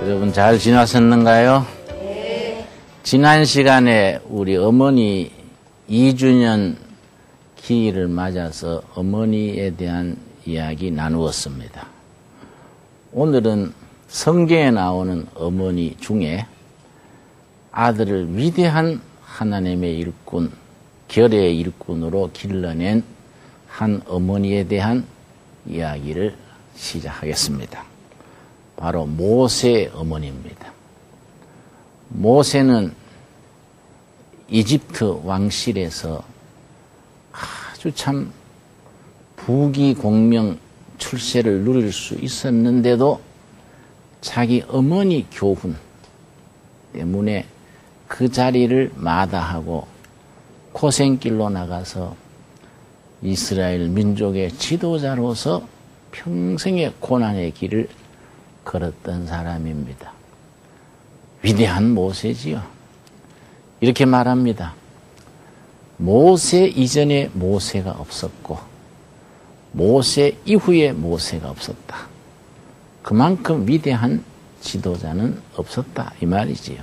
여러분 잘 지나셨는가요? 네. 지난 시간에 우리 어머니 2주년 기일을 맞아서 어머니에 대한 이야기 나누었습니다. 오늘은 성경에 나오는 어머니 중에 아들을 위대한 하나님의 일꾼, 결의 일꾼으로 길러낸 한 어머니에 대한 이야기를 시작하겠습니다. 바로 모세 어머니입니다. 모세는 이집트 왕실에서 아주 참 부귀공명 출세를 누릴 수 있었는데도 자기 어머니 교훈 때문에 그 자리를 마다하고 고생길로 나가서 이스라엘 민족의 지도자로서 평생의 고난의 길을 걸었던 사람입니다. 위대한 모세지요. 이렇게 말합니다. 모세 이전에 모세가 없었고 모세 이후에 모세가 없었다. 그만큼 위대한 지도자는 없었다 이 말이지요.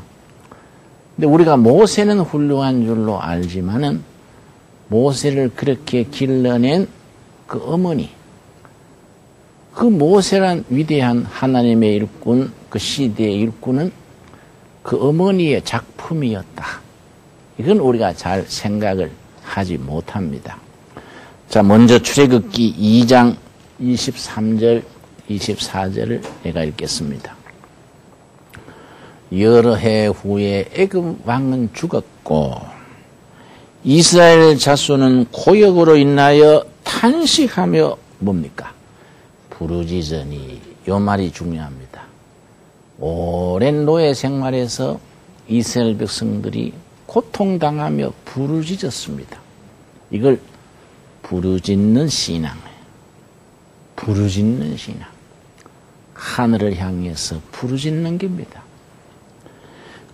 근데 우리가 모세는 훌륭한 줄로 알지만은 모세를 그렇게 길러낸 그 어머니, 그 모세란 위대한 하나님의 일꾼, 그 시대의 일꾼은 그 어머니의 작품이었다. 이건 우리가 잘 생각을 하지 못합니다. 자, 먼저 출애굽기 2장 23절, 24절을 내가 읽겠습니다. 여러 해 후에 애굽 왕은 죽었고 이스라엘 자손은 고역으로 인하여 탄식하며 뭡니까? 부르짖으니 요 말이 중요합니다. 오랜 노예 생활에서 이스라엘 백성들이 고통당하며 부르짖었습니다. 이걸 부르짖는 신앙이에요. 부르짖는 신앙. 하늘을 향해서 부르짖는 겁니다.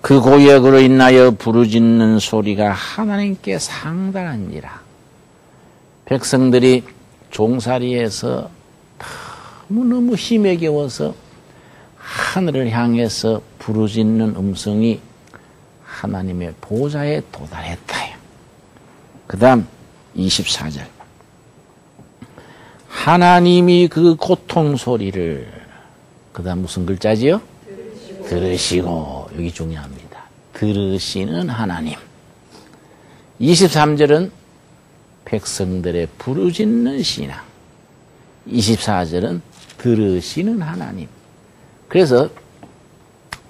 그 고역으로 인하여 부르짖는 소리가 하나님께 상달하니라. 백성들이 종살이에서 너무너무 힘에 겨워서 하늘을 향해서 부르짖는 음성이 하나님의 보좌에 도달했다요. 그 다음 24절. 하나님이 그 고통 소리를, 그 다음 무슨 글자지요? 들으시고. 여기 중요합니다. 들으시는 하나님. 23절은 백성들의 부르짖는 신앙. 24절은 들으시는 하나님. 그래서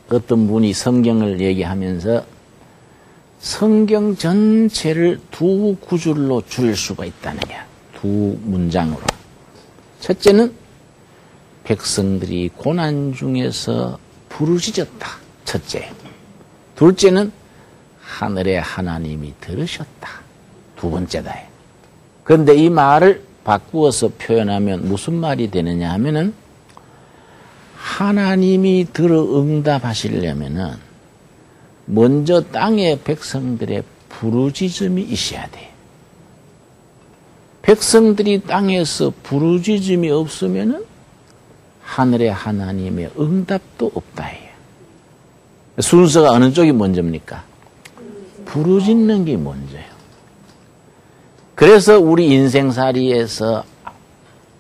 어떤 분이 성경을 얘기하면서 성경 전체를 두 구절로 줄일 수가 있다는 거야. 두 문장으로. 첫째는 백성들이 고난 중에서 부르짖었다. 첫째. 둘째는 하늘의 하나님이 들으셨다. 두 번째다. 그런데 이 말을 바꾸어서 표현하면 무슨 말이 되느냐 하면은 하나님이 들어 응답하시려면은 먼저 땅의 백성들의 부르짖음이 있어야 돼. 백성들이 땅에서 부르짖음이 없으면은 하늘의 하나님의 응답도 없다 해요. 순서가 어느 쪽이 먼저입니까? 부르짖는 게 먼저예요. 그래서 우리 인생살이에서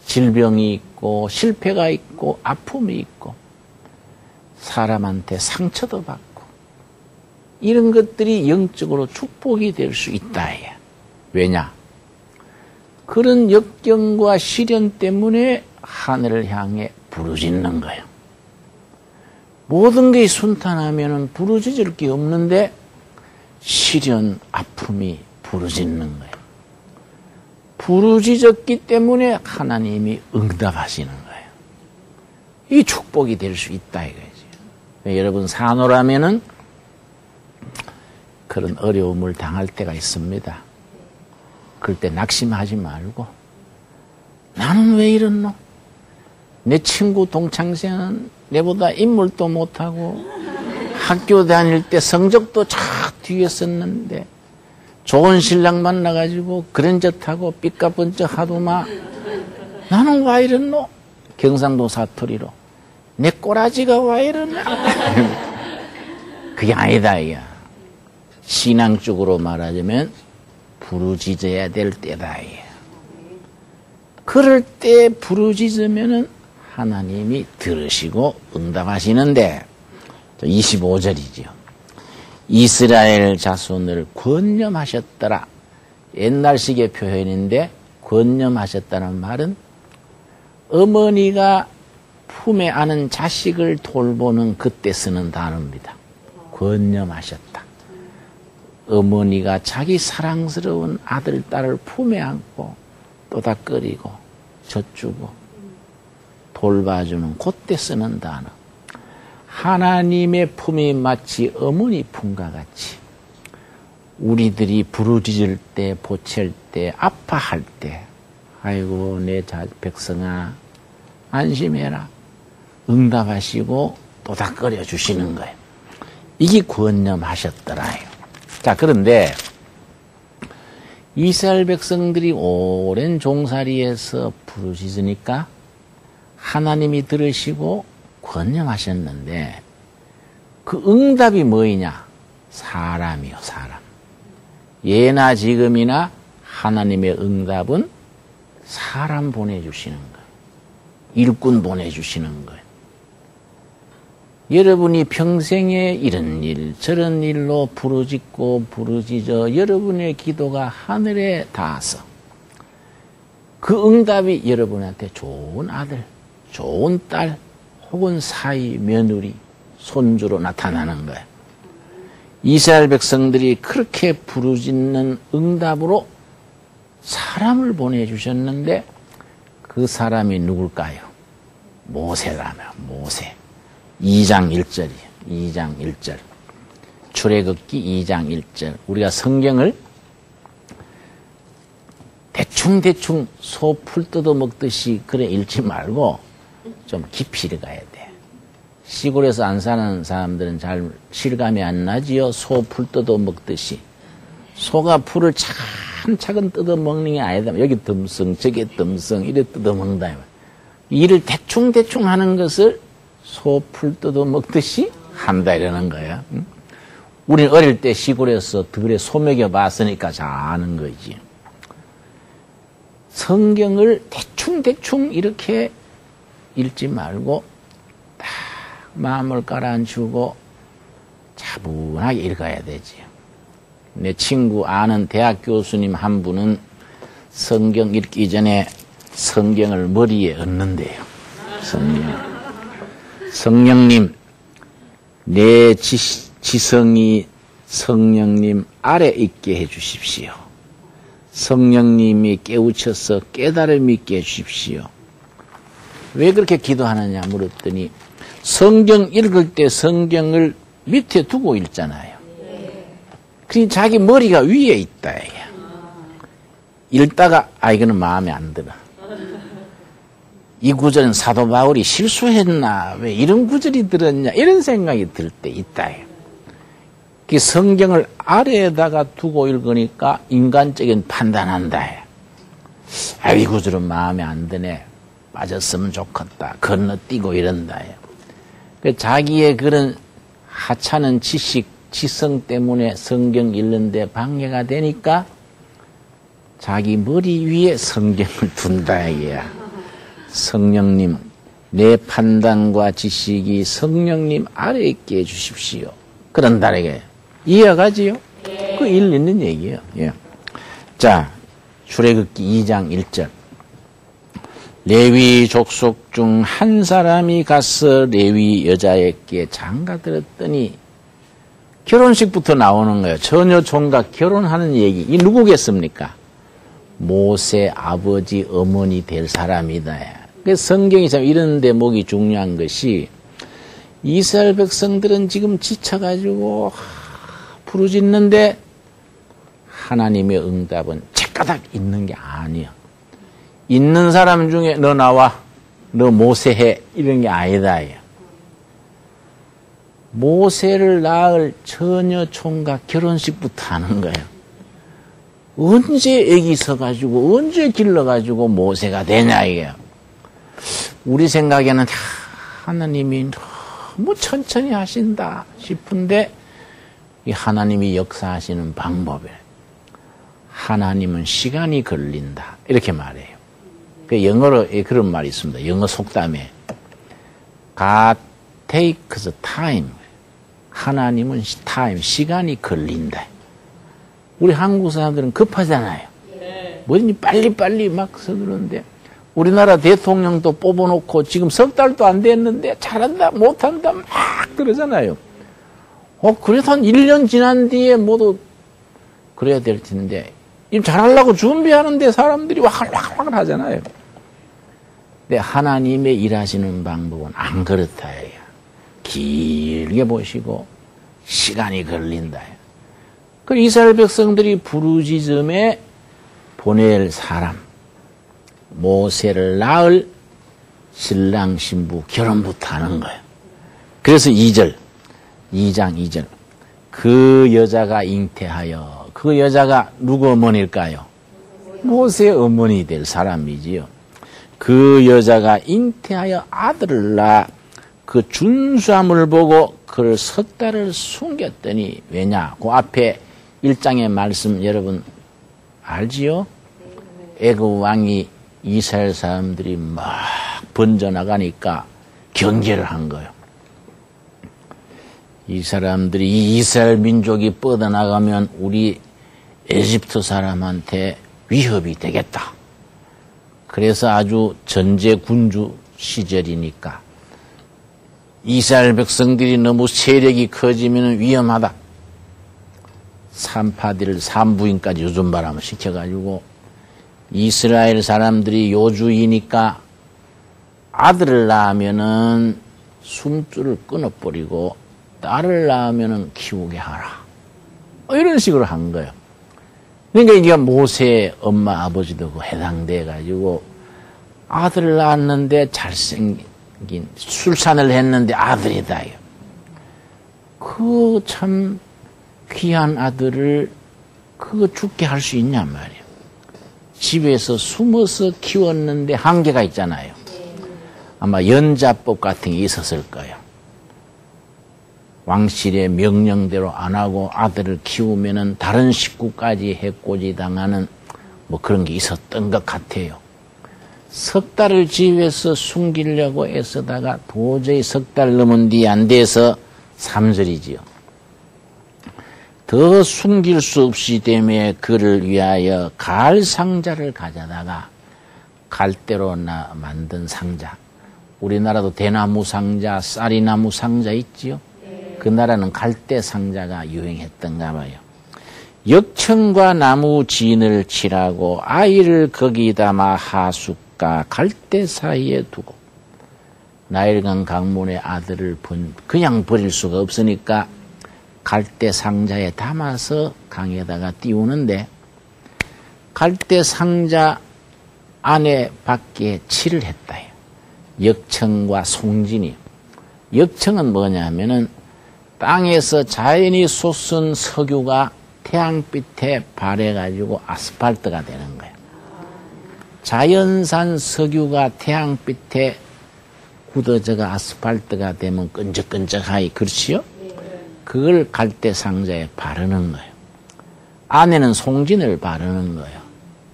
질병이 있고 실패가 있고 아픔이 있고 사람한테 상처도 받고 이런 것들이 영적으로 축복이 될 수 있다 해요. 왜냐? 그런 역경과 시련 때문에 하늘을 향해 부르짖는 거예요. 모든 게 순탄하면 부르짖을 게 없는데 시련, 아픔이 부르짖는 거예요. 부르짖었기 때문에 하나님이 응답하시는 거예요. 이 축복이 될 수 있다 이거죠. 여러분 산호라면은 그런 어려움을 당할 때가 있습니다. 그럴 때 낙심하지 말고 나는 왜 이렇노? 내 친구 동창생은 내보다 인물도 못하고 학교 다닐 때 성적도 쫙 뒤에 썼는데 좋은 신랑 만나가지고 그랜저 타고 삐까번쩍 하더만 나는 왜 이랬노? 경상도 사투리로 내 꼬라지가 왜 이러냐? 그게 아니다, 이게. 신앙적으로 말하자면 부르짖어야 될 때다, 이게. 그럴 때 부르짖으면은 하나님이 들으시고 응답하시는데, 25절이죠. 이스라엘 자손을 권념하셨더라. 옛날식의 표현인데, 권념하셨다는 말은 어머니가 품에 안은 자식을 돌보는 그때 쓰는 단어입니다. 권념하셨다. 어머니가 자기 사랑스러운 아들, 딸을 품에 안고 또닥거리고 젖주고 돌봐주는 그때 쓰는 단어. 하나님의 품이 마치 어머니 품과 같이 우리들이 부르짖을 때, 보챌 때, 아파할 때 아이고 내 백성아 안심해라. 응답하시고 또닥거려 주시는 거예요. 이게 권념하셨더라요. 자, 그런데 이스라엘 백성들이 오랜 종살이에서 부르짖으니까 하나님이 들으시고 권념하셨는데 그 응답이 뭐이냐? 사람이요, 사람. 예나 지금이나 하나님의 응답은 사람 보내주시는 거예요. 일꾼 보내주시는 거예요. 여러분이 평생에 이런 일, 저런 일로 부르짖고 부르짖어 여러분의 기도가 하늘에 닿아서 그 응답이 여러분한테 좋은 아들, 좋은 딸, 혹은 사위, 며느리, 손주로 나타나는 거예요. 이스라엘 백성들이 그렇게 부르짖는 응답으로 사람을 보내주셨는데 그 사람이 누굴까요? 모세라며, 모세. 2장 1절이에요. 2장 1절. 출애굽기 2장 1절. 우리가 성경을 대충대충 소 풀 뜯어 먹듯이 그래 읽지 말고 좀 깊이 읽어야 돼. 시골에서 안 사는 사람들은 잘 실감이 안 나지요. 소 풀 뜯어 먹듯이. 소가 풀을 차근차근 뜯어 먹는 게 아니다. 여기 듬성, 저기 듬성, 이래 뜯어 먹는다. 일을 대충대충 하는 것을 소 풀 뜯어 먹듯이 한다 이러는 거야. 응? 우리는 어릴 때 시골에서 들에 소 먹여 봤으니까 잘 아는 거지. 성경을 대충대충 이렇게 읽지 말고 딱 마음을 가라앉히고 차분하게 읽어야 되지. 내 친구 아는 대학 교수님 한 분은 성경 읽기 전에 성경을 머리에 얹는데요. 성령님, 내 지성이 성령님 아래 있게 해 주십시오. 성령님이 깨우쳐서 깨달음 있게 해 주십시오. 왜 그렇게 기도하느냐 물었더니 성경 읽을 때 성경을 밑에 두고 읽잖아요. 그러니 자기 머리가 위에 있다. 읽다가 이거는 마음에 안 들어. 이 구절은 사도 바울이 실수했나? 왜 이런 구절이 들었냐? 이런 생각이 들 때 있다. 그 성경을 아래에다가 두고 읽으니까 인간적인 판단한다. 이 구절은 마음에 안 드네. 빠졌으면 좋겠다. 건너뛰고 이런다. 자기의 그런 하찮은 지식, 지성 때문에 성경 읽는데 방해가 되니까 자기 머리 위에 성경을 둔다. 이게야. 성령님, 내 판단과 지식이 성령님 아래에 있게 해주십시오. 그런다. 이게 이해가지요? 그 일 있는 얘기예요. 예. 자, 출애굽기 2장 1절. 레위 족속 중 한 사람이 가서 레위 여자에게 장가들었더니 결혼식부터 나오는 거예요. 처녀 총각 결혼하는 얘기. 이 누구겠습니까? 모세 아버지 어머니 될 사람이다. 성경이 참 이런 대목이 중요한 것이 이스라엘 백성들은 지금 지쳐가지고 부르짖는데 하나님의 응답은 책가닥 있는 게 아니야. 있는 사람 중에 너 나와, 너 모세해 이런 게 아니다. 모세를 낳을 처녀 총각 결혼식부터 하는 거예요. 언제 애기 서가지고 언제 길러가지고 모세가 되냐 이게. 우리 생각에는 하나님이 너무 천천히 하신다 싶은데 이 하나님이 역사하시는 방법에 하나님은 시간이 걸린다 이렇게 말해요. 그 영어로 그런 말이 있습니다. 영어 속담에 God takes time. 하나님은 타임, 시간이 걸린다. 우리 한국 사람들은 급하잖아요. 뭐든지 빨리빨리 막 서두르는데 우리나라 대통령도 뽑아놓고 지금 석 달도 안 됐는데 잘한다 못한다 막 그러잖아요. 그래서 한 1년 지난 뒤에 모두 그래야 될 텐데 잘하려고 준비하는데 사람들이 와글와글 하잖아요. 근데 하나님의 일하시는 방법은 안 그렇다. 길게 보시고 시간이 걸린다. 그 이스라엘 백성들이 부르짖음에 보낼 사람, 모세를 낳을 신랑 신부 결혼부터 하는 거예요. 그래서 2장 2절. 그 여자가 잉태하여, 그 여자가 누구 어머니일까요? 모세 어머니 될 사람이지요. 그 여자가 잉태하여 아들을 낳아 그 준수함을 보고 그를 석 달을 숨겼더니 왜냐? 그 앞에 1장의 말씀 여러분 알지요? 애굽 왕이 이스라엘 사람들이 막 번져나가니까 경계를 한 거예요. 이 사람들이 이 이스라엘 민족이 뻗어나가면 우리 에집트 사람한테 위협이 되겠다. 그래서 아주 전제군주 시절이니까 이스라엘 백성들이 너무 세력이 커지면 위험하다. 산파들 산부인까지 요즘바람을 시켜가지고 이스라엘 사람들이 요주이니까 아들을 낳으면은 숨줄을 끊어버리고 딸을 낳으면은 키우게 하라. 이런 식으로 한 거예요. 그러니까 이게 모세 엄마 아버지도 해당돼가지고 아들을 낳았는데 잘생긴 출산을 했는데 아들이다. 그 참 귀한 아들을 그거 죽게 할 수 있냔 말이에요. 집에서 숨어서 키웠는데 한계가 있잖아요. 아마 연자법 같은 게 있었을 거예요. 왕실의 명령대로 안 하고 아들을 키우면은 다른 식구까지 해코지 당하는 뭐 그런 게 있었던 것 같아요. 석 달을 집에서 숨기려고 애쓰다가 도저히 석 달 넘은 뒤 안 돼서 3절이지요. 더 숨길 수 없이 되매 그를 위하여 갈 상자를 가져다가 갈대로 만든 상자. 우리나라도 대나무 상자, 쌀이나무 상자 있지요. 그 나라는 갈대 상자가 유행했던가 봐요. 역청과 나무 진을 칠하고 아이를 거기 담아 하숫과 갈대 사이에 두고 나일강 강문의 아들을 그냥 버릴 수가 없으니까 갈대 상자에 담아서 강에다가 띄우는데 갈대 상자 안에 밖에 칠을 했다. 역청과 송진이. 역청은 뭐냐면은 땅에서 자연히 솟은 석유가 태양빛에 발해가지고 아스팔트가 되는 거예요. 자연산 석유가 태양빛에 굳어져가 아스팔트가 되면 끈적끈적하이 그렇지요? 그걸 갈대 상자에 바르는 거예요. 안에는 송진을 바르는 거예요.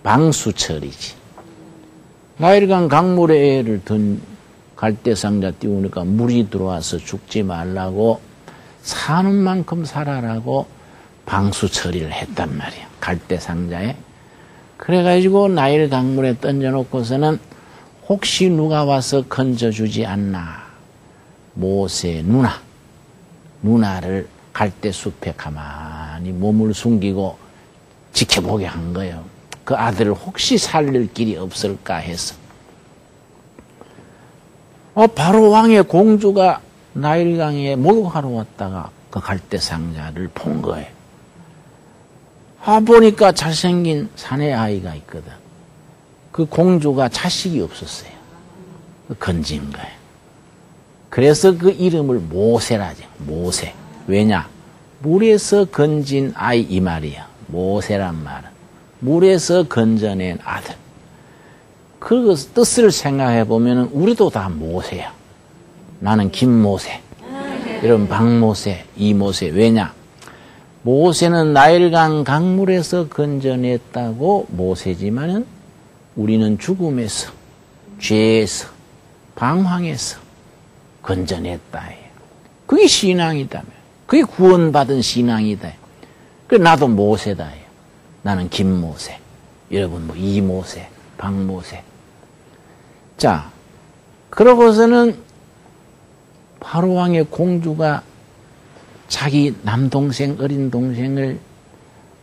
방수철이지. 나일강 강물에 애를 든 갈대 상자 띄우니까 물이 들어와서 죽지 말라고 사는 만큼 살아라고 방수 처리를 했단 말이에요. 갈대 상자에. 그래가지고 나일 강물에 던져놓고서는 혹시 누가 와서 건져주지 않나. 모세 누나를 갈대 숲에 가만히 몸을 숨기고 지켜보게 한 거예요. 그 아들을 혹시 살릴 길이 없을까 해서. 바로 왕의 공주가 나일강에 목욕하러 왔다가 그 갈대 상자를 본 거예요. 보니까 잘생긴 사내 아이가 있거든. 그 공주가 자식이 없었어요. 건진 거예요. 그래서 그 이름을 모세라죠. 모세. 왜냐? 물에서 건진 아이 이 말이야. 모세란 말은. 물에서 건져낸 아들. 그 뜻을 생각해 보면 우리도 다 모세야. 나는 김모세. 이런 박모세, 이모세. 왜냐? 모세는 나일강 강물에서 건져냈다고 모세지만은 우리는 죽음에서, 죄에서, 방황에서 건져냈다. 그게 신앙이다. 그게 구원받은 신앙이다. 그래, 나도 모세다. 나는 김모세. 여러분, 뭐, 이모세, 박모세. 자, 그러고서는 바로왕의 공주가 자기 남동생, 어린 동생을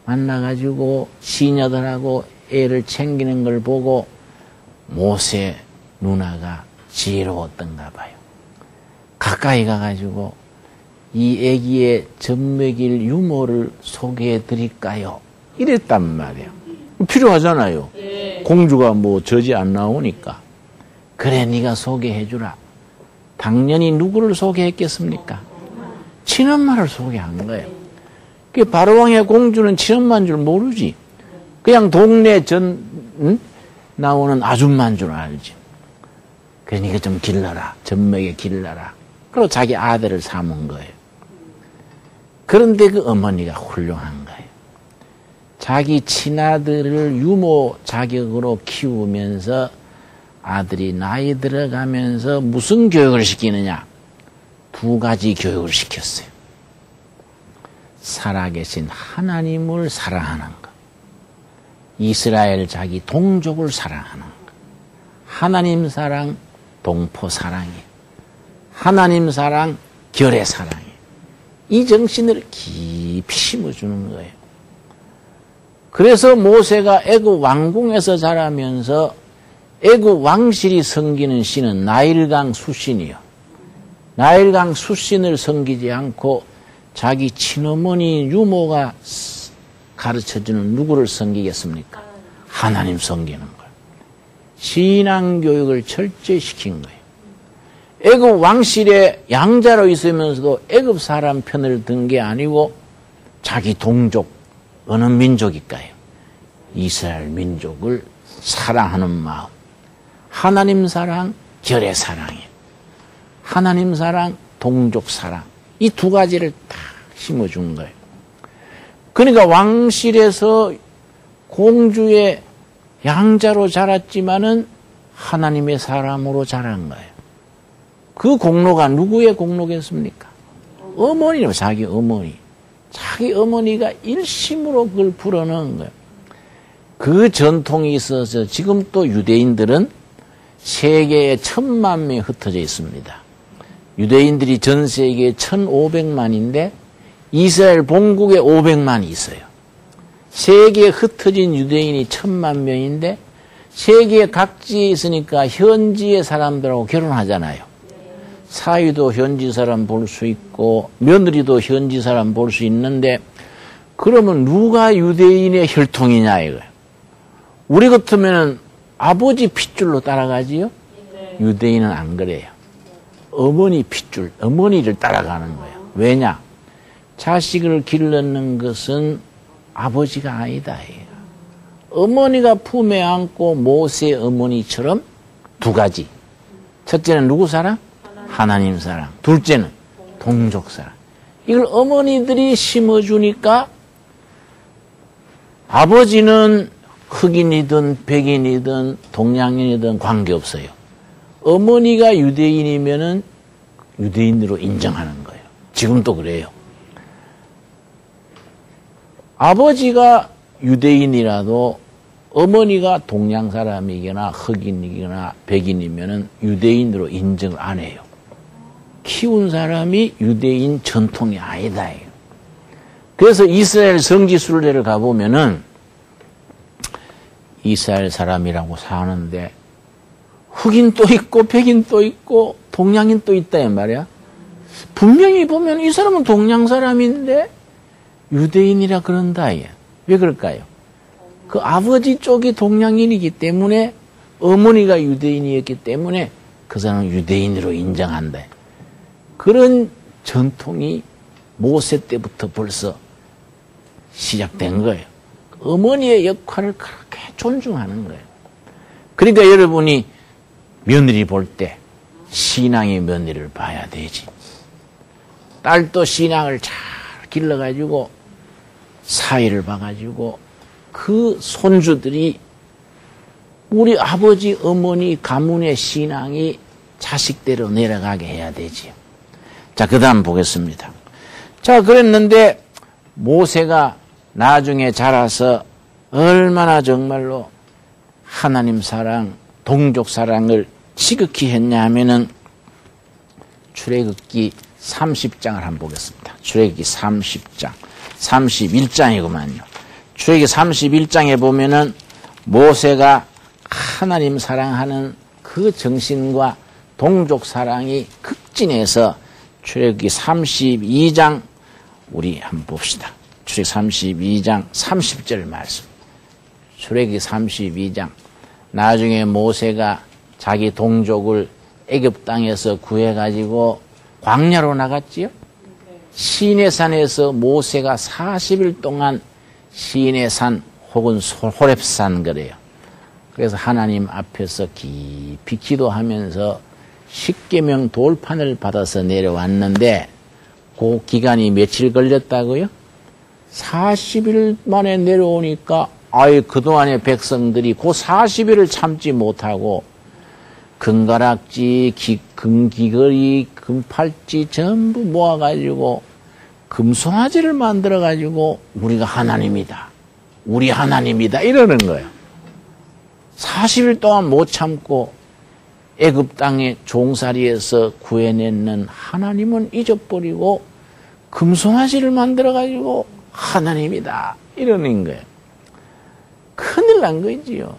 만나가지고 시녀들하고 애를 챙기는 걸 보고 모세 누나가 지혜로웠던가 봐요. 가까이 가가지고 이 애기의 젖먹일 유모를 소개해 드릴까요? 이랬단 말이에요. 필요하잖아요. 공주가 뭐 젖이 안 나오니까. 그래, 네가 소개해 주라. 당연히 누구를 소개했겠습니까? 친엄마를 소개한 거예요. 그 바로왕의 공주는 친엄마인 줄 모르지. 그냥 동네 나오는 아줌마인 줄 알지. 그러니까 좀 길러라. 젖먹에 길러라. 그리고 자기 아들을 삼은 거예요. 그런데 그 어머니가 훌륭한 거예요. 자기 친아들을 유모 자격으로 키우면서 아들이 나이 들어가면서 무슨 교육을 시키느냐? 두 가지 교육을 시켰어요. 살아계신 하나님을 사랑하는 것. 이스라엘 자기 동족을 사랑하는 것. 하나님 사랑, 동포 사랑이. 하나님 사랑, 결의 사랑이. 이 정신을 깊이 심어주는 거예요. 그래서 모세가 애굽 왕궁에서 자라면서 애굽 왕실이 섬기는 신은 나일강 수신이요. 나일강 수신을 섬기지 않고 자기 친어머니 유모가 가르쳐주는 누구를 섬기겠습니까? 하나님 섬기는 거예요. 신앙교육을 철저히 시킨 거예요. 애굽 왕실에 양자로 있으면서도 애굽 사람 편을 든 게 아니고 자기 동족, 어느 민족일까요? 이스라엘 민족을 사랑하는 마음. 하나님 사랑, 결의 사랑이에요. 하나님 사랑, 동족 사랑. 이 두 가지를 다 심어준 거예요. 그러니까 왕실에서 공주의 양자로 자랐지만은 하나님의 사람으로 자란 거예요. 그 공로가 누구의 공로겠습니까? 어머니는 자기 어머니. 자기 어머니가 일심으로 그걸 풀어넣은 거예요. 그 전통이 있어서 지금 또 유대인들은 세계에 1000만 명이 흩어져 있습니다. 유대인들이 전 세계에 1500만인데 이스라엘 본국에 500만이 있어요. 세계에 흩어진 유대인이 1000만 명인데 세계 각지에 있으니까 현지의 사람들하고 결혼하잖아요. 사위도 현지 사람 볼 수 있고 며느리도 현지 사람 볼 수 있는데 그러면 누가 유대인의 혈통이냐 이거예요. 우리 같으면 아버지 핏줄로 따라가지요. 유대인은 안 그래요. 어머니 핏줄, 어머니를 따라가는 거예요. 왜냐? 자식을 길러는 것은 아버지가 아니다. 어머니가 품에 안고 모세 어머니처럼 두 가지. 첫째는 누구 사랑? 하나님 사랑. 둘째는 동족 사랑. 이걸 어머니들이 심어주니까 아버지는 흑인이든 백인이든 동양인이든 관계없어요. 어머니가 유대인이면은 유대인으로 인정하는 거예요. 지금도 그래요. 아버지가 유대인이라도 어머니가 동양 사람이거나 흑인이거나 백인이면은 유대인으로 인정을 안 해요. 키운 사람이 유대인 전통이 아니다. 그래서 이스라엘 성지순례를 가보면은 이스라엘 사람이라고 사는데 흑인 또 있고 백인 또 있고 동양인 또 있다 이 말이야. 분명히 보면 이 사람은 동양 사람인데 유대인이라 그런다. 왜 그럴까요? 그 아버지 쪽이 동양인이기 때문에 어머니가 유대인이었기 때문에 그 사람은 유대인으로 인정한다. 그런 전통이 모세 때부터 벌써 시작된 거예요. 어머니의 역할을 그렇게 존중하는 거예요. 그러니까 여러분이 며느리 볼 때 신앙의 며느리를 봐야 되지. 딸도 신앙을 잘 길러가지고 사위를 봐가지고 그 손주들이 우리 아버지 어머니 가문의 신앙이 자식대로 내려가게 해야 되지요. 자, 그 다음 보겠습니다. 자, 그랬는데 모세가 나중에 자라서 얼마나 정말로 하나님 사랑, 동족 사랑을 지극히 했냐 하면은 출애굽기 30장을 한번 보겠습니다. 출애굽기 30장, 31장이구만요. 출애굽기 31장에 보면은 모세가 하나님 사랑하는 그 정신과 동족 사랑이 극진해서 출애굽기 32장 우리 한번 봅시다. 출애굽기 32장 30절 말씀. 출애굽기 32장. 나중에 모세가 자기 동족을 애굽 땅에서 구해가지고 광야로 나갔지요. 시내산에서 모세가 40일 동안 시내산 혹은 호렙산 그래요. 그래서 하나님 앞에서 깊이 기도하면서 십계명 돌판을 받아서 내려왔는데 그 기간이 며칠 걸렸다고요? 40일 만에 내려오니까 그동안의 백성들이 그 40일을 참지 못하고 금가락지, 금귀걸이, 금팔찌 전부 모아가지고 금송아지를 만들어가지고 우리가 하나님이다. 우리 하나님이다. 이러는 거예요. 40일 동안 못 참고 애굽 땅의 종살이에서 구해내는 하나님은 잊어버리고 금송아지를 만들어가지고 하나님이다. 이러는 거예요. 큰일 난 거지요.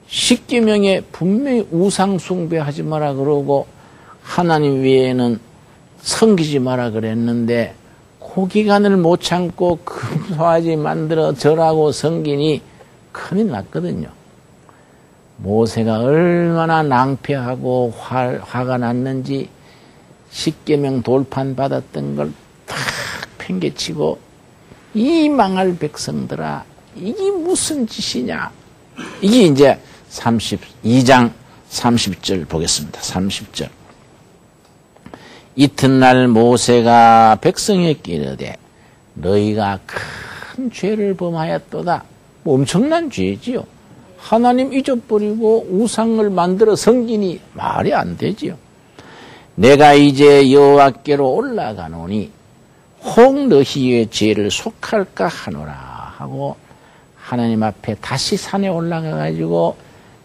십계명에 분명히 우상 숭배하지 마라 그러고 하나님 외에는 섬기지 마라 그랬는데 그 기간을 못 참고 금송아지 만들어 절하고 섬기니 큰일 났거든요. 모세가 얼마나 낭패하고 화가 났는지 십계명 돌판 받았던 걸 탁 팽개치고 이 망할 백성들아 이게 무슨 짓이냐. 이게 이제 32장 30절 보겠습니다. 30절. 이튿날 모세가 백성에게 이르되 너희가 큰 죄를 범하였도다. 엄청난 죄지요. 하나님 잊어버리고 우상을 만들어 섬기니 말이 안 되지요. 내가 이제 여호와께로 올라가노니 혹 너희의 죄를 속할까 하노라 하고 하나님 앞에 다시 산에 올라가가지고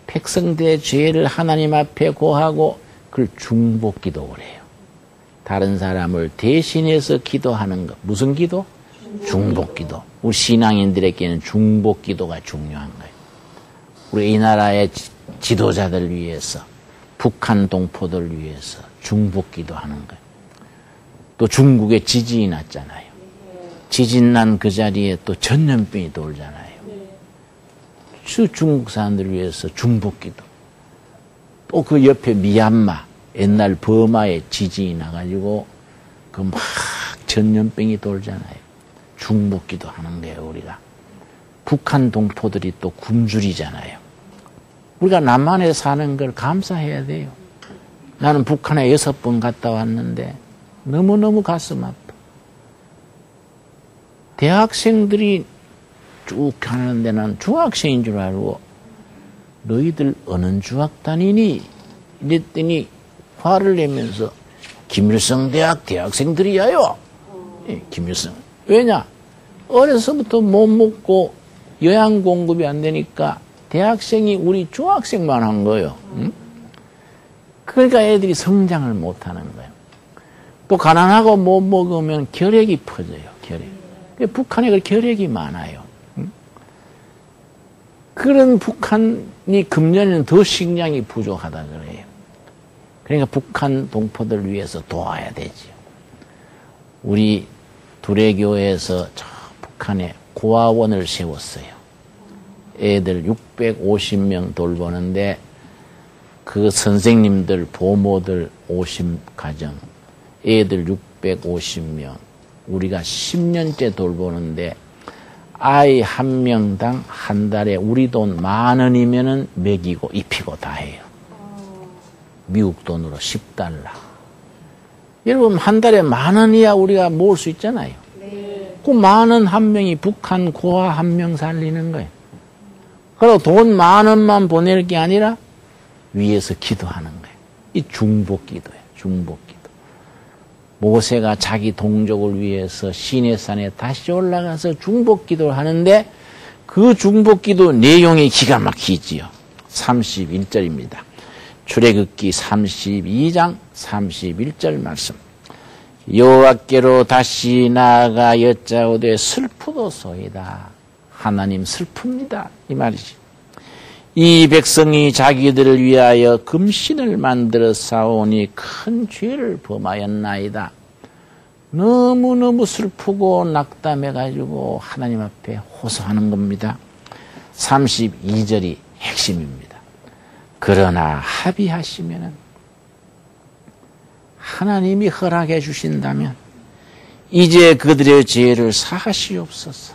백성들의 죄를 하나님 앞에 고하고 그걸 중복기도를 해요. 다른 사람을 대신해서 기도하는 것. 무슨 기도? 중복기도. 우리 신앙인들에게는 중복기도가 중요한 거예요. 우리 이 나라의 지도자들 위해서, 북한 동포들 위해서 중복기도 하는 거예요. 또 중국에 지진이 났잖아요. 지진 난 그 자리에 또 전염병이 돌잖아요. 중국 사람들을 위해서 중복기도. 또 그 옆에 미얀마, 옛날 버마에 지진이 나가지고 그 막 전염병이 돌잖아요. 중복기도 하는 거예요, 우리가. 북한 동포들이 또 굶주리잖아요. 우리가 남한에 사는 걸 감사해야 돼요. 나는 북한에 6번 갔다 왔는데 너무너무 가슴 아파. 대학생들이 쭉 하는데 난 중학생인 줄 알고 너희들 어느 중학 다니니? 이랬더니 화를 내면서 김일성 대학 대학생들이야요. 예, 김일성. 왜냐? 어려서부터 못 먹고 영양 공급이 안 되니까 대학생이 우리 중학생만 한 거예요. 응? 그러니까 애들이 성장을 못 하는 거예요. 또 가난하고 못 먹으면 결핵이 퍼져요. 결핵. 북한에 그 결핵이 많아요. 응? 그런 북한이 금년에는 더 식량이 부족하다 그래요. 그러니까 북한 동포들 위해서 도와야 되죠. 우리 두레교에서 저 북한에 고아원을 세웠어요. 애들 650명 돌보는데 그 선생님들, 보모들 50가정, 애들 650명, 우리가 10년째 돌보는데 아이 한 명당 한 달에 우리 돈 10,000원이면은 먹이고 입히고 다 해요. 미국 돈으로 10달러. 여러분 한 달에 10,000원이야 우리가 모을 수 있잖아요. 그 10,000원 한 명이 북한 고아 한 명 살리는 거예요. 그리고 돈 10,000원만 보낼 게 아니라 위에서 기도하는 거예요. 이 중복기도예요. 중복기도. 모세가 자기 동족을 위해서 시내산에 다시 올라가서 중복기도를 하는데 그 중복기도 내용이 기가 막히지요. 31절입니다. 출애굽기 32장 31절 말씀. 여호와께로 다시 나아가 여짜오되 슬프도소이다. 하나님 슬픕니다. 이 말이지. 이 백성이 자기들을 위하여 금신을 만들어 싸우니 큰 죄를 범하였나이다. 너무너무 슬프고 낙담해가지고 하나님 앞에 호소하는 겁니다. 32절이 핵심입니다. 그러나 합의하시면은 하나님이 허락해 주신다면 이제 그들의 죄를 사하시옵소서.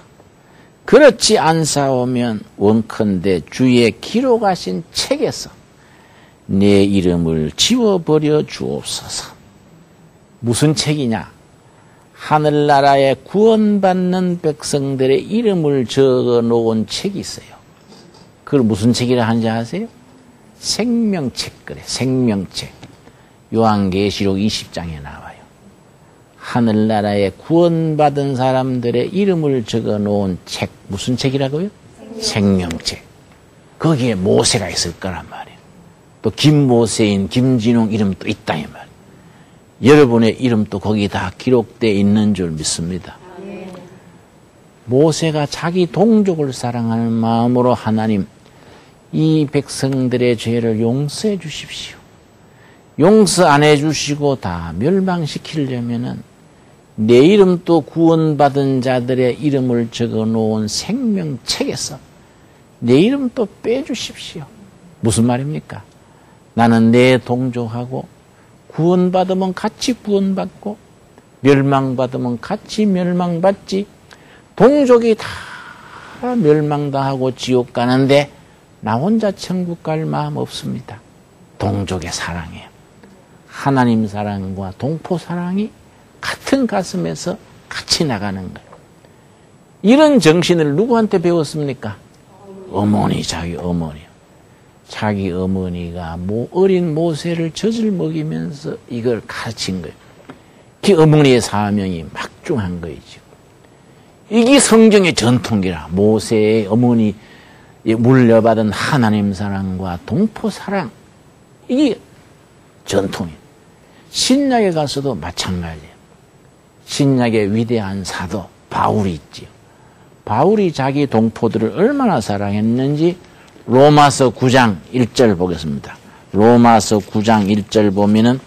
그렇지 않사오면 원컨대 주의 기록하신 책에서 내 이름을 지워버려 주옵소서. 무슨 책이냐? 하늘나라에 구원받는 백성들의 이름을 적어놓은 책이 있어요. 그걸 무슨 책이라 하는지 아세요? 생명책 그래. 생명책. 요한계시록 20장에 나와요. 하늘나라에 구원받은 사람들의 이름을 적어놓은 책. 무슨 책이라고요? 생명책. 거기에 모세가 있을 거란 말이에요. 또 김모세인 김진웅 이름도 있다 이 말이에요. 여러분의 이름도 거기 다 기록되어 있는 줄 믿습니다. 모세가 자기 동족을 사랑하는 마음으로 하나님 이 백성들의 죄를 용서해 주십시오. 용서 안 해주시고 다 멸망시키려면은 내 이름도 구원받은 자들의 이름을 적어놓은 생명책에서 내 이름도 빼주십시오. 무슨 말입니까? 나는 내 동족하고 구원받으면 같이 구원받고 멸망받으면 같이 멸망받지 동족이 다 멸망당하고 지옥 가는데 나 혼자 천국 갈 마음 없습니다. 동족의 사랑이에요. 하나님 사랑과 동포 사랑이 같은 가슴에서 같이 나가는 거예요. 이런 정신을 누구한테 배웠습니까? 어머니, 자기 어머니. 자기 어머니가 어린 모세를 젖을 먹이면서 이걸 가르친 거예요. 그 어머니의 사명이 막중한 거이죠. 이게 성경의 전통이라. 모세의 어머니 물려받은 하나님 사랑과 동포 사랑. 이게 전통이에요. 신약에 가서도 마찬가지예요. 신약의 위대한 사도 바울이 있지요. 바울이 자기 동포들을 얼마나 사랑했는지 로마서 9장 1절 보겠습니다. 로마서 9장 1절 보면은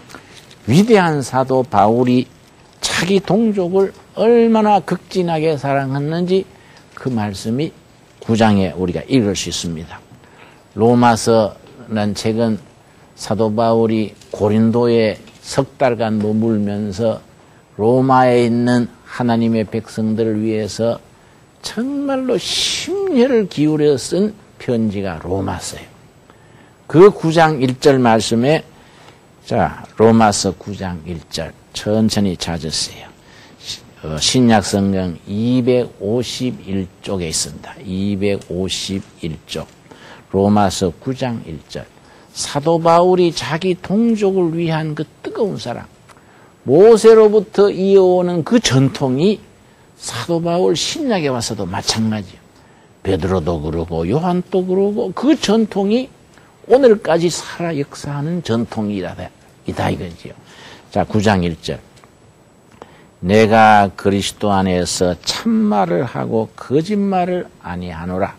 위대한 사도 바울이 자기 동족을 얼마나 극진하게 사랑했는지 그 말씀이 9장에 우리가 읽을 수 있습니다. 로마서는 책은 사도 바울이 고린도에 석 달간 머물면서 로마에 있는 하나님의 백성들을 위해서 정말로 심혈을 기울여 쓴 편지가 로마서예요. 그 9장 1절 말씀에 자 로마서 9장 1절 천천히 찾으세요. 신약성경 251쪽에 있습니다. 251쪽 로마서 9장 1절 사도 바울이 자기 동족을 위한 그 뜨거운 사랑 모세로부터 이어오는 그 전통이 사도 바울 신약에 와서도 마찬가지예요. 베드로도 그러고 요한도 그러고 그 전통이 오늘까지 살아 역사하는 전통이다 이거지요. 자 9장 1절 내가 그리스도 안에서 참말을 하고 거짓말을 아니하노라.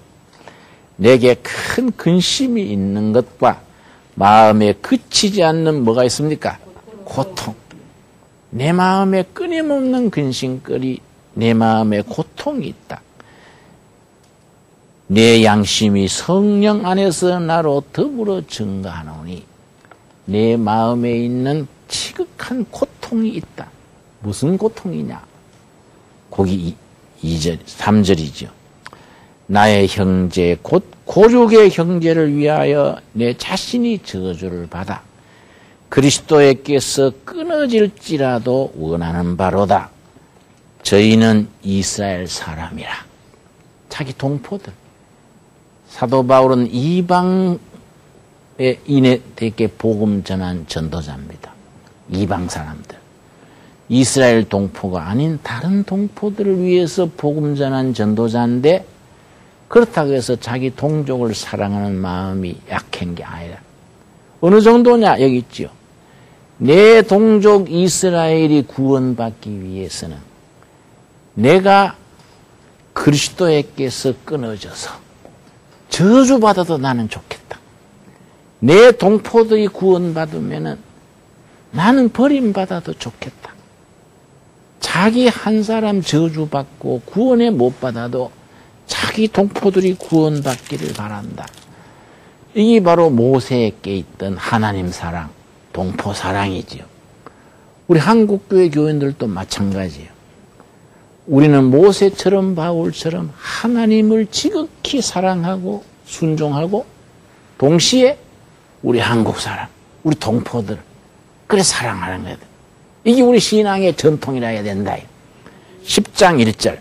내게 큰 근심이 있는 것과 마음에 그치지 않는 뭐가 있습니까? 고통. 내 마음에 끊임없는 근심거리, 내 마음에 고통이 있다. 내 양심이 성령 안에서 나로 더불어 증가하노니 내 마음에 있는 지극한 고통이 있다. 무슨 고통이냐? 거기 2절, 3절이죠. 나의 형제 곧 고족의 형제를 위하여 내 자신이 저주를 받아 그리스도에게서 끊어질지라도 원하는 바로다. 저희는 이스라엘 사람이라. 자기 동포들. 사도 바울은 이방에 인해되게 복음 전한 전도자입니다. 이방 사람들. 이스라엘 동포가 아닌 다른 동포들을 위해서 복음 전한 전도자인데 그렇다고 해서 자기 동족을 사랑하는 마음이 약한 게 아니라 어느 정도냐 여기 있죠. 내 동족 이스라엘이 구원받기 위해서는 내가 그리스도에게서 끊어져서 저주받아도 나는 좋겠다. 내 동포들이 구원받으면은 나는 버림받아도 좋겠다. 자기 한 사람 저주받고 구원에 못 받아도 자기 동포들이 구원받기를 바란다. 이게 바로 모세에게 있던 하나님 사랑, 동포 사랑이지요. 우리 한국교회 교인들도 마찬가지예요. 우리는 모세처럼 바울처럼 하나님을 지극히 사랑하고 순종하고 동시에 우리 한국 사람, 우리 동포들 그래 사랑하는 거예요. 이게 우리 신앙의 전통이라 해야 된다. 10장 1절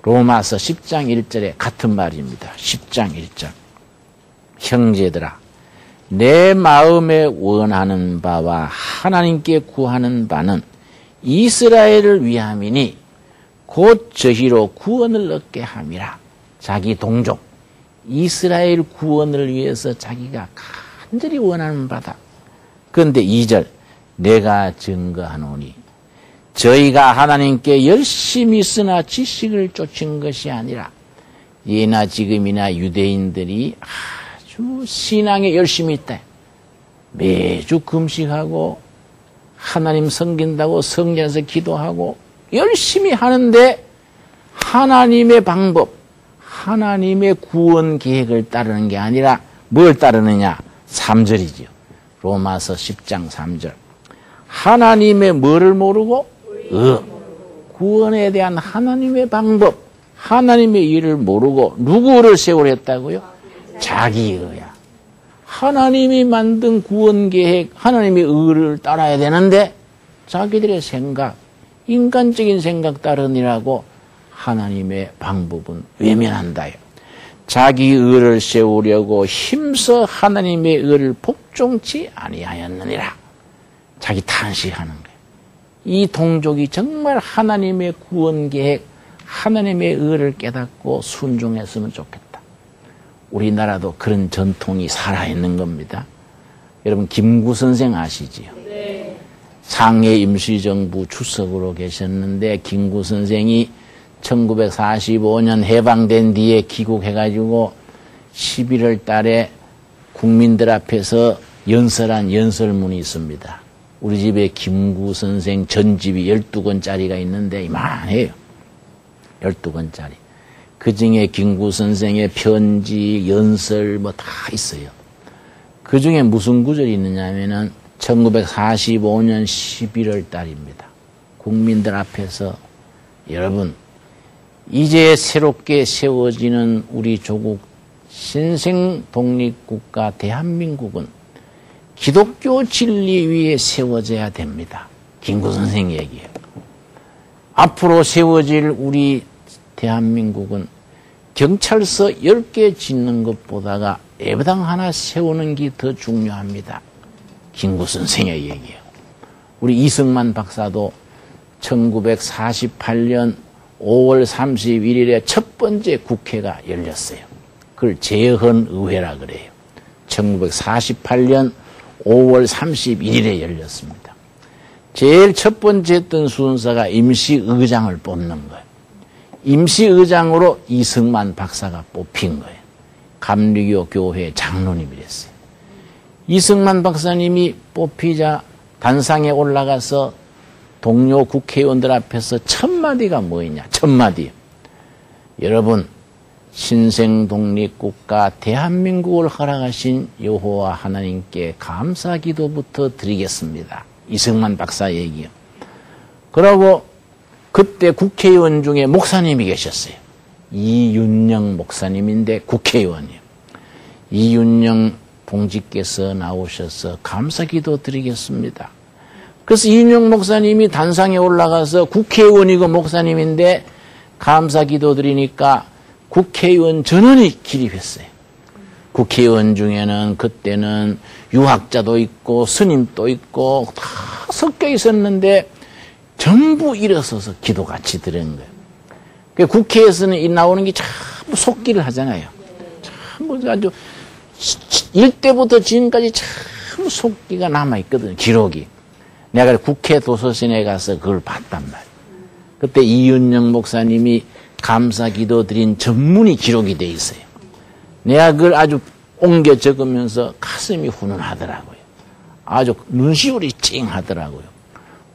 로마서 10장 1절에 같은 말입니다. 10장 1절 형제들아 내 마음에 원하는 바와 하나님께 구하는 바는 이스라엘을 위함이니 곧 저희로 구원을 얻게 함이라. 자기 동족 이스라엘 구원을 위해서 자기가 간절히 원하는 바다. 그런데 2절 내가 증거하노니 저희가 하나님께 열심히 쓰나 지식을 쫓은 것이 아니라 예나 지금이나 유대인들이 아주 신앙에 열심히 있다. 매주 금식하고 하나님 섬긴다고 성전에서 기도하고 열심히 하는데 하나님의 방법, 하나님의 구원 계획을 따르는 게 아니라 뭘 따르느냐? 3절이죠. 로마서 10장 3절. 하나님의 뭐를 모르고? 구원에 대한 하나님의 방법, 하나님의 일을 모르고 누구를 세우려 했다고요? 자기 의야. 하나님이 만든 구원 계획, 하나님의 의를 따라야 되는데 자기들의 생각, 인간적인 생각 따르느라고 하나님의 방법은 외면한다요. 자기 의를 세우려고 힘써 하나님의 의를 복종치 아니하였느니라. 자기 탄식하는 거예요. 이 동족이 정말 하나님의 구원 계획, 하나님의 의를 깨닫고 순종했으면 좋겠다. 우리나라도 그런 전통이 살아있는 겁니다. 여러분 김구 선생 아시지요? 네. 상해 임시정부 주석으로 계셨는데 김구 선생이 1945년 해방된 뒤에 귀국해가지고 11월 달에 국민들 앞에서 연설한 연설문이 있습니다. 우리 집에 김구 선생 전집이 12권짜리가 있는데 이만해요. 12권짜리. 그 중에 김구 선생의 편지, 연설 뭐 다 있어요. 그 중에 무슨 구절이 있느냐면은 1945년 11월 달입니다. 국민들 앞에서 여러분 이제 새롭게 세워지는 우리 조국 신생 독립국가 대한민국은 기독교 진리 위에 세워져야 됩니다. 김구 선생 얘기예요. 앞으로 세워질 우리 대한민국은 경찰서 10개 짓는 것보다가 예배당 하나 세우는 게 더 중요합니다. 김구 선생의 얘기예요. 우리 이승만 박사도 1948년 5월 31일에 첫 번째 국회가 열렸어요. 그걸 재헌의회라 그래요. 1948년 5월 31일에 열렸습니다. 제일 첫 번째 했던 순서가 임시의장을 뽑는 거예요. 임시의장으로 이승만 박사가 뽑힌 거예요. 감리교 교회 장로님이랬어요. 이승만 박사님이 뽑히자 단상에 올라가서 동료 국회의원들 앞에서 첫 마디가 뭐였냐? 첫 마디. 여러분, 신생 독립국가 대한민국을 허락하신 여호와 하나님께 감사 기도부터 드리겠습니다. 이승만 박사 얘기요. 그러고 그때 국회의원 중에 목사님이 계셨어요. 이윤영 목사님인데 국회의원이요. 이윤영 봉지께서 나오셔서 감사기도 드리겠습니다. 그래서 이인영 목사님이 단상에 올라가서 국회의원이고 목사님인데 감사기도 드리니까 국회의원 전원이 기립했어요. 국회의원 중에는 그때는 유학자도 있고 스님도 있고 다 섞여 있었는데 전부 일어서서 기도 같이 드리는 거예요. 국회에서는 나오는 게 전부 속기를 하잖아요. 참 아주 일때부터 지금까지 참 속기가 남아있거든요. 기록이. 내가 국회 도서관에 가서 그걸 봤단 말이에요. 그때 이은영 목사님이 감사기도 드린 전문이 기록이 돼 있어요. 내가 그걸 아주 옮겨 적으면서 가슴이 훈훈하더라고요. 아주 눈시울이 찡하더라고요.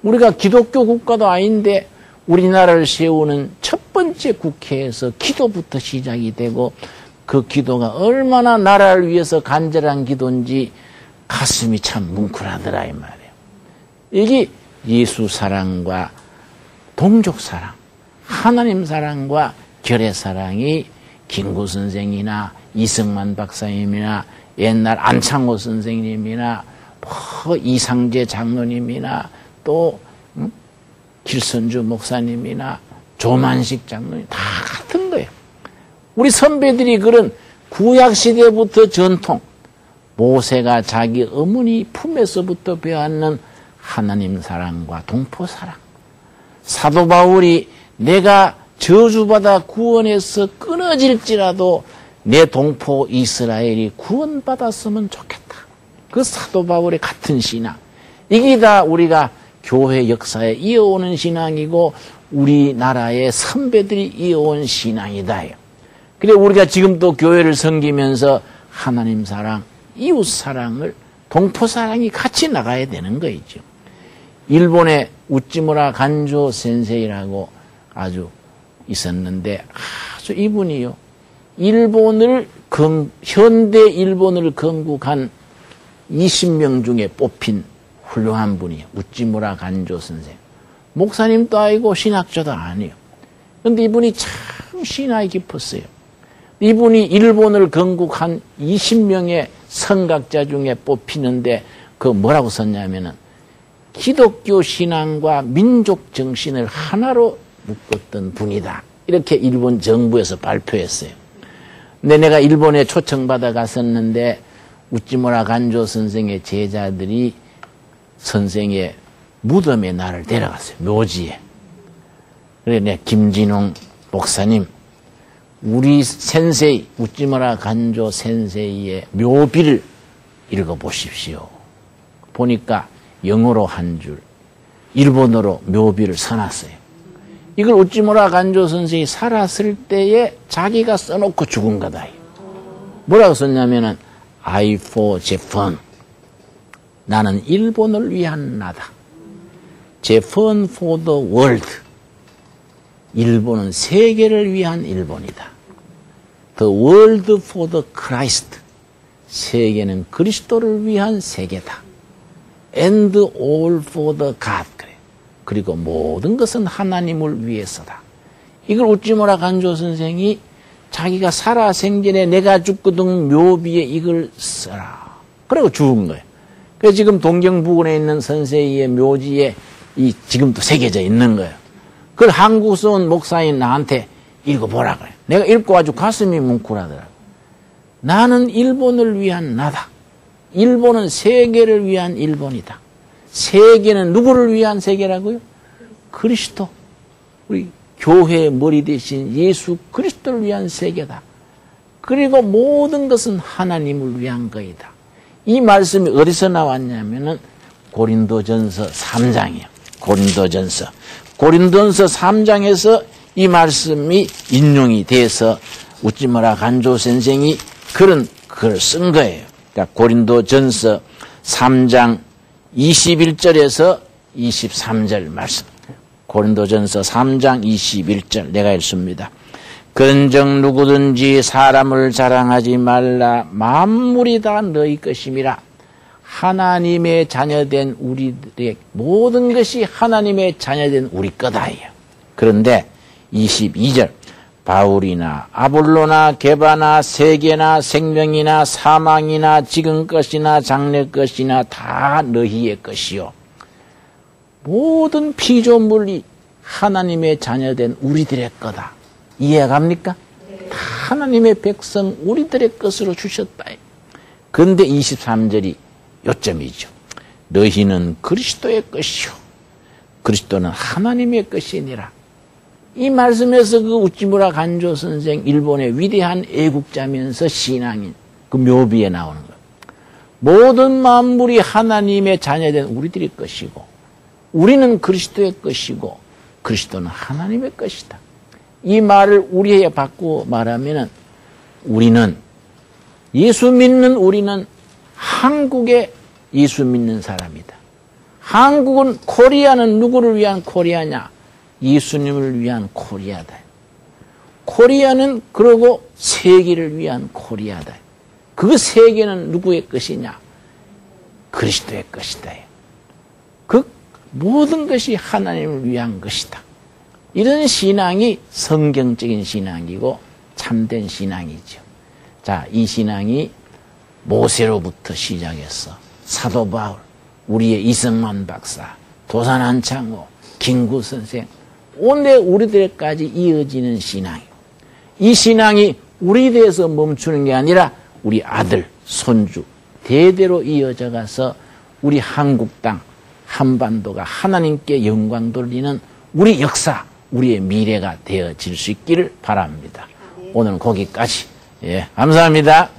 우리가 기독교 국가도 아닌데 우리나라를 세우는 첫 번째 국회에서 기도부터 시작이 되고 그 기도가 얼마나 나라를 위해서 간절한 기도인지 가슴이 참 뭉클하더라 이 말이에요. 이게 예수 사랑과 동족 사랑, 하나님 사랑과 결의 사랑이 김구 선생이나 이승만 박사님이나 옛날 안창호 선생님이나 이상재 장로님이나 또 길선주 목사님이나 조만식 장로님 다 같은 거예요. 우리 선배들이 그런 구약시대부터 전통, 모세가 자기 어머니 품에서부터 배웠는 하나님 사랑과 동포 사랑, 사도 바울이 내가 저주받아 구원해서 끊어질지라도 내 동포 이스라엘이 구원받았으면 좋겠다. 그 사도 바울의 같은 신앙, 이게 다 우리가 교회 역사에 이어오는 신앙이고 우리나라의 선배들이 이어온 신앙이다. 그래 우리가 지금 또 교회를 섬기면서 하나님 사랑, 이웃 사랑을, 동포 사랑이 같이 나가야 되는 거이죠. 일본의 우찌무라 간조 센세이라고 아주 있었는데 아주 이분이요, 현대 일본을 건국한 20명 중에 뽑힌 훌륭한 분이에요. 우찌무라 간조 선생. 목사님도 아니고 신학자도 아니에요. 그런데 이분이 참 신학이 깊었어요. 이분이 일본을 건국한 20명의 선각자 중에 뽑히는데 그 뭐라고 썼냐면은 기독교 신앙과 민족 정신을 하나로 묶었던 분이다. 이렇게 일본 정부에서 발표했어요. 근데 내가 일본에 초청받아 갔었는데 우찌무라 간조 선생의 제자들이 선생의 무덤에 나를 데려갔어요. 묘지에. 그래 내가 김진홍 목사님, 우리 센세이 우찌무라 간조 센세이의 묘비를 읽어보십시오. 보니까 영어로 한 줄, 일본어로 묘비를 써놨어요. 이걸 우찌무라 간조 선생이 살았을 때에 자기가 써놓고 죽은 거다. 뭐라고 썼냐면은 I for Japan. 나는 일본을 위한 나다. Japan for the world. 일본은 세계를 위한 일본이다. The world for the Christ. 세계는 그리스도를 위한 세계다. And all for the God. 그리고 모든 것은 하나님을 위해서다. 이걸 우찌무라 간조 선생이 자기가 살아생전에 내가 죽거든 묘비에 이걸 써라. 그리고 죽은 거예요. 그래서 지금 동경부근에 있는 선생의 묘지에 지금도 새겨져 있는 거예요. 그걸 한국에서 온 목사인 나한테 읽어보라 그래요. 내가 읽고 아주 가슴이 뭉클하더라고요. 나는 일본을 위한 나다. 일본은 세계를 위한 일본이다. 세계는 누구를 위한 세계라고요? 그리스도. 우리 교회의 머리 대신 예수 그리스도를 위한 세계다. 그리고 모든 것은 하나님을 위한 거이다. 이 말씀이 어디서 나왔냐면은 고린도전서 3장이에요. 고린도전서 3장에서 이 말씀이 인용이 돼서 우찌무라 간조 선생이 그런 글을 쓴 거예요. 그러니까 고린도전서 3장 21절에서 23절 말씀. 고린도전서 3장 21절 내가 읽습니다. 근정 누구든지 사람을 자랑하지 말라. 만물이 다 너희 것임이라. 하나님의 자녀된 우리들의 모든 것이 하나님의 자녀된 우리 거다예요. 그런데 22절 바울이나 아볼로나 게바나 세계나 생명이나 사망이나 지금 것이나 장래 것이나 다 너희의 것이요. 모든 피조물이 하나님의 자녀된 우리들의 거다. 이해갑니까? 다 하나님의 백성 우리들의 것으로 주셨다. 그런데 23절이 요점이죠. 너희는 그리스도의 것이요. 그리스도는 하나님의 것이니라. 이 말씀에서 그 우찌무라 간조 선생, 일본의 위대한 애국자면서 신앙인 그 묘비에 나오는 거예요. 모든 만물이 하나님의 자녀된 우리들의 것이고 우리는 그리스도의 것이고 그리스도는 하나님의 것이다. 이 말을 우리에게 바꾸어 말하면은 우리는 예수 믿는 우리는 한국의 예수 믿는 사람이다. 한국은 코리아는 누구를 위한 코리아냐? 예수님을 위한 코리아다. 코리아는 그러고 세계를 위한 코리아다. 그 세계는 누구의 것이냐? 그리스도의 것이다. 그 모든 것이 하나님을 위한 것이다. 이런 신앙이 성경적인 신앙이고 참된 신앙이죠. 자, 이 신앙이 모세로부터 시작해서 사도 바울, 우리의 이승만 박사, 도산 한창호, 김구 선생, 오늘 우리들까지 이어지는 신앙이에요. 이 신앙이 우리에서 멈추는 게 아니라 우리 아들, 손주, 대대로 이어져 가서 우리 한국 땅, 한반도가 하나님께 영광 돌리는 우리 역사, 우리의 미래가 되어질 수 있기를 바랍니다. 오늘은 거기까지. 예, 감사합니다.